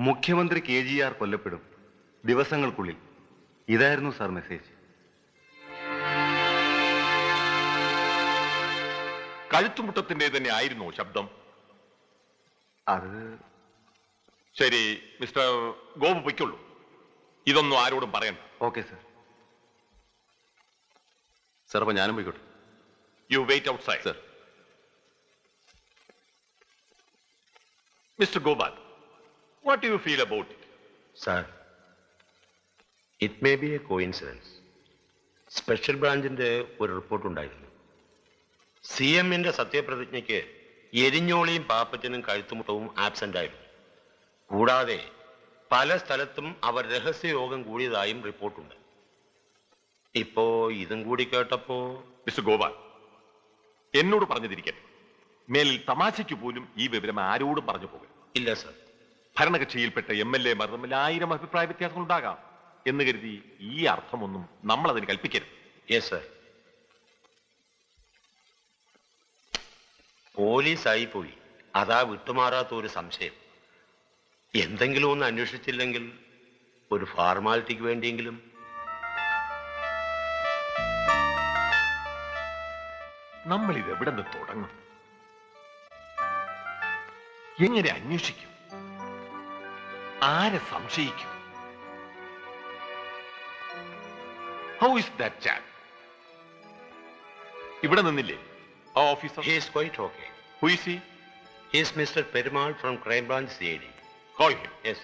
മുഖ്യമന്ത്രി KGR കൊല്ലപ്പെടും ദിവസങ്ങൾക്കുള്ളിൽ. ഇതായിരുന്നു സാർ മെസ്സേജ്. കഴുത്തുമുട്ടത്തിന്റെ തന്നെ ആയിരുന്നോ ശബ്ദം? അത് ശരി, മിസ്റ്റർ ഗോപു പൊയ്ക്കുള്ളൂ. ഇതൊന്നും ആരോടും പറയണ്ട. Okay sir. സാർ, അപ്പൊ ഞാനും പോയിക്കോട്ടെ. You wait outside. Sir. Mister Gopal, what do you feel about it? Sir, it may be a coincidence. Special ബ്രാഞ്ചിന്റെ ഒരു റിപ്പോർട്ട് ഉണ്ടായിരുന്നു. CMന്റെ സത്യപ്രതിജ്ഞയ്ക്ക് എരിഞ്ഞോളിയും പാപ്പച്ചനും കഴുത്തുമുട്ടവും ആബ്സെന്റ് ആയിരുന്നു. കൂടാതെ പല സ്ഥലത്തും അവർ രഹസ്യയോഗം കൂടിയതായും റിപ്പോർട്ടുണ്ട്. ഇപ്പോ ഇതും കൂടി കേട്ടപ്പോ... മിസ്റ്റർ ഗോപാൽ, എന്നോട് പറഞ്ഞതിരിക്കട്ടെ, മേലിൽ തമാശയ്ക്ക് പോലും ഈ വിവരം ആരോടും പറഞ്ഞു പോകരുത്. ഇല്ല സർ. ഭരണകക്ഷിയിൽപ്പെട്ട MLA മാർ തമ്മിൽ 1000 അഭിപ്രായ വ്യത്യാസങ്ങൾ ഉണ്ടാകാം എന്ന് കരുതി ഈ അർത്ഥമൊന്നും നമ്മൾ അതിന് കൽപ്പിക്കരുത്. Yes sir. പോലീസായി പോയി, അതാ വിട്ടുമാറാത്ത ഒരു സംശയം. എന്തെങ്കിലും ഒന്ന് അന്വേഷിച്ചില്ലെങ്കിൽ ഒരു ഫോർമാലിറ്റിക്ക് വേണ്ടിയെങ്കിലും. നമ്മൾ ഇത് എവിടെ നിന്ന് തുടങ്ങും? എങ്ങനെ അന്വേഷിക്കും? ആരെ സംശയിക്കും? How is that chap? ഇവിടെ നിന്നില്ലേ ആ officer? He is quite okay. Who is he? He is Mr. Perumal from Crime Branch CID. Call him. Yes.